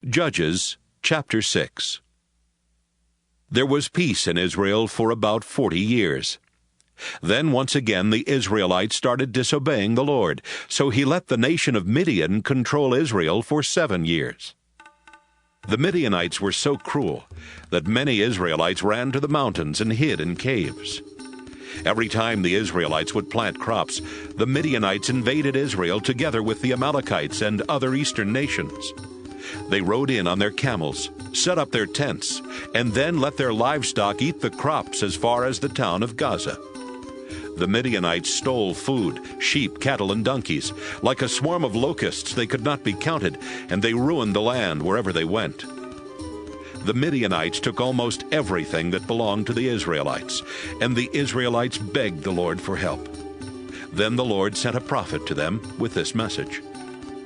Judges chapter 6. There was peace in Israel for about 40 years. Then once again the Israelites started disobeying the Lord, so he let the nation of Midian control Israel for 7 years. The Midianites were so cruel that many Israelites ran to the mountains and hid in caves. Every time the Israelites would plant crops, the Midianites invaded Israel together with the Amalekites and other eastern nations. They rode in on their camels, set up their tents, and then let their livestock eat the crops as far as the town of Gaza. The Midianites stole food, sheep, cattle, and donkeys. Like a swarm of locusts, they could not be counted, and they ruined the land wherever they went. The Midianites took almost everything that belonged to the Israelites, and the Israelites begged the Lord for help. Then the Lord sent a prophet to them with this message.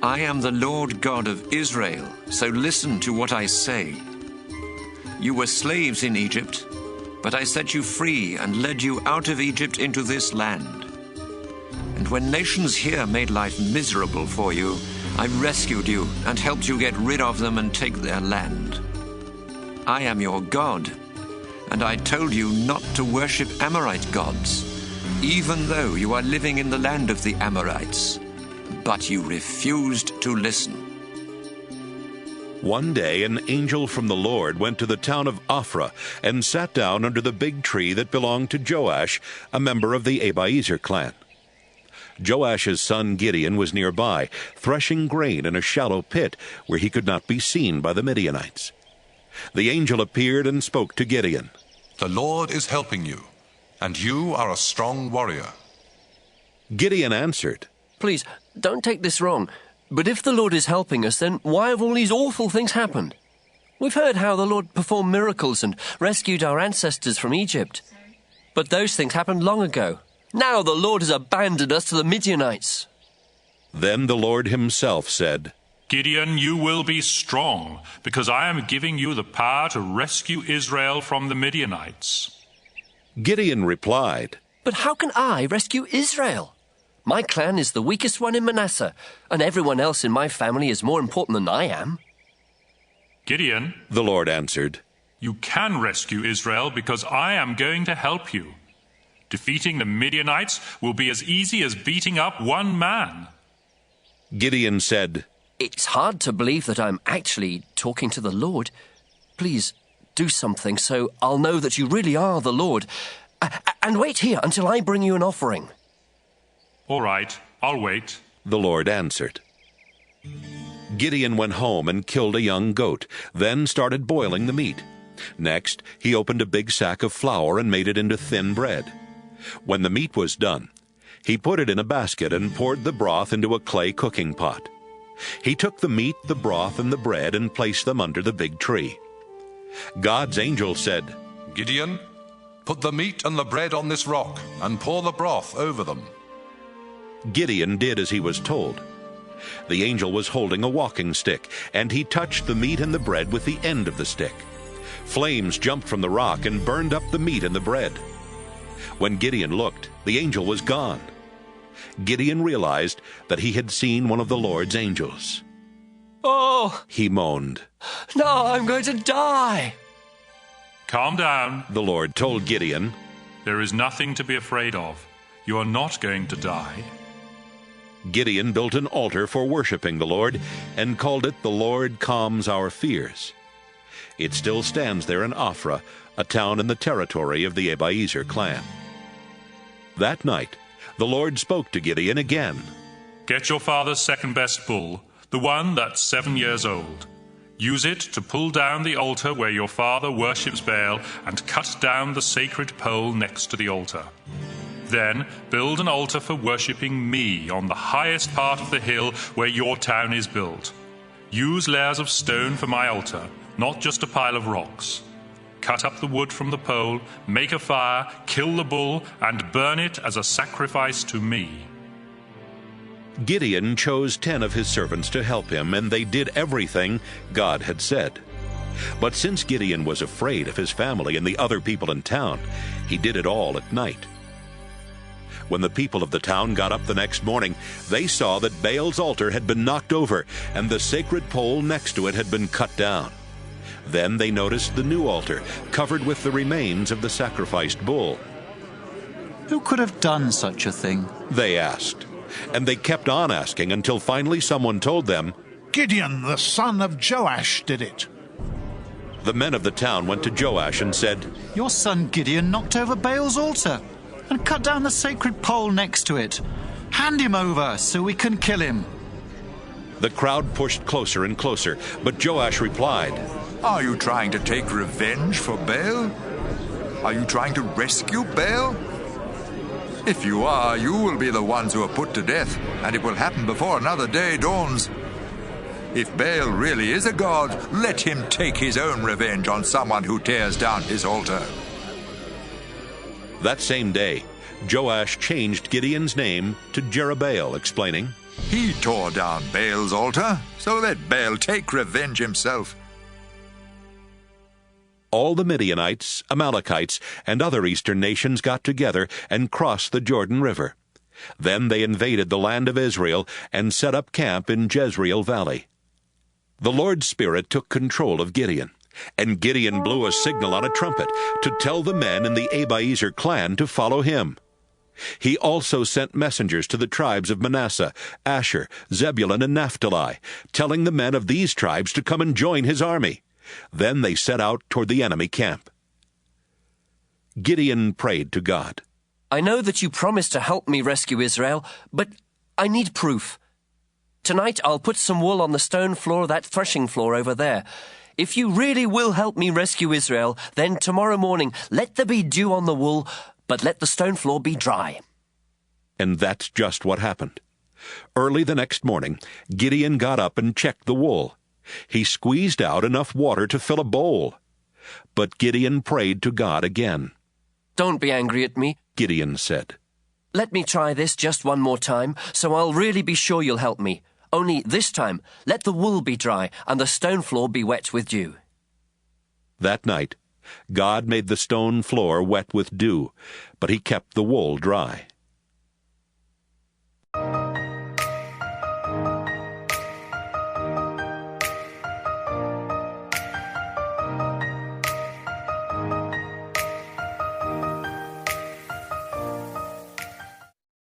I am the Lord God of Israel, so listen to what I say. You were slaves in Egypt, but I set you free and led you out of Egypt into this land. And when nations here made life miserable for you, I rescued you and helped you get rid of them and take their land. I am your God, and I told you not to worship Amorite gods, even though you are living in the land of the Amorites. But you refused to listen. One day an angel from the Lord went to the town of Ophrah and sat down under the big tree that belonged to Joash, a member of the Abiezer clan. Joash's son Gideon was nearby, threshing grain in a shallow pit where he could not be seen by the Midianites. The angel appeared and spoke to Gideon. The Lord is helping you, and you are a strong warrior. Gideon answered, Please, don't take this wrong, but if the Lord is helping us, then why have all these awful things happened? We've heard how the Lord performed miracles and rescued our ancestors from Egypt. But those things happened long ago. Now the Lord has abandoned us to the Midianites. Then the Lord himself said, Gideon, you will be strong, because I am giving you the power to rescue Israel from the Midianites. Gideon replied, But how can I rescue Israel? My clan is the weakest one in Manasseh, and everyone else in my family is more important than I am. Gideon, the Lord answered, you can rescue Israel because I am going to help you. Defeating the Midianites will be as easy as beating up one man. Gideon said, It's hard to believe that I'm actually talking to the Lord. Please, do something so I'll know that you really are the Lord. And wait here until I bring you an offering. All right, I'll wait, the Lord answered. Gideon went home and killed a young goat, then started boiling the meat. Next, he opened a big sack of flour and made it into thin bread. When the meat was done, he put it in a basket and poured the broth into a clay cooking pot. He took the meat, the broth, and the bread and placed them under the big tree. God's angel said, Gideon, put the meat and the bread on this rock and pour the broth over them. Gideon did as he was told. The angel was holding a walking stick, and he touched the meat and the bread with the end of the stick. Flames jumped from the rock and burned up the meat and the bread. When Gideon looked, the angel was gone. Gideon realized that he had seen one of the Lord's angels. Oh, he moaned. No, I'm going to die. Calm down, the Lord told Gideon. There is nothing to be afraid of. You are not going to die. Gideon built an altar for worshiping the Lord and called it The Lord Calms Our Fears. It still stands there in Ophrah, a town in the territory of the Abiezer clan. That night, the Lord spoke to Gideon again. Get your father's second-best bull, the one that's 7 years old. Use it to pull down the altar where your father worships Baal and cut down the sacred pole next to the altar. Then build an altar for worshipping me on the highest part of the hill where your town is built. Use layers of stone for my altar, not just a pile of rocks. Cut up the wood from the pole, make a fire, kill the bull, and burn it as a sacrifice to me. Gideon chose 10 of his servants to help him, and they did everything God had said. But since Gideon was afraid of his family and the other people in town, he did it all at night. When the people of the town got up the next morning, they saw that Baal's altar had been knocked over, and the sacred pole next to it had been cut down. Then they noticed the new altar, covered with the remains of the sacrificed bull. Who could have done such a thing? They asked. And they kept on asking until finally someone told them, Gideon, the son of Joash, did it. The men of the town went to Joash and said, Your son Gideon knocked over Baal's altar and cut down the sacred pole next to it. Hand him over so we can kill him. The crowd pushed closer and closer, but Joash replied, Are you trying to take revenge for Baal? Are you trying to rescue Baal? If you are, you will be the ones who are put to death, and it will happen before another day dawns. If Baal really is a god, let him take his own revenge on someone who tears down his altar. That same day, Joash changed Gideon's name to Jerubbaal, explaining, He tore down Baal's altar, so let Baal take revenge himself. All the Midianites, Amalekites, and other eastern nations got together and crossed the Jordan River. Then they invaded the land of Israel and set up camp in Jezreel Valley. The Lord's Spirit took control of Gideon, and Gideon blew a signal on a trumpet to tell the men in the Abiezer clan to follow him. He also sent messengers to the tribes of Manasseh, Asher, Zebulun, and Naphtali, telling the men of these tribes to come and join his army. Then they set out toward the enemy camp. Gideon prayed to God. I know that you promised to help me rescue Israel, but I need proof. Tonight I'll put some wool on the stone floor of that threshing floor over there. If you really will help me rescue Israel, then tomorrow morning let there be dew on the wool, but let the stone floor be dry. And that's just what happened. Early the next morning, Gideon got up and checked the wool. He squeezed out enough water to fill a bowl. But Gideon prayed to God again. Don't be angry at me, Gideon said. Let me try this just one more time, so I'll really be sure you'll help me. Only this time, let the wool be dry and the stone floor be wet with dew. That night, God made the stone floor wet with dew, but he kept the wool dry.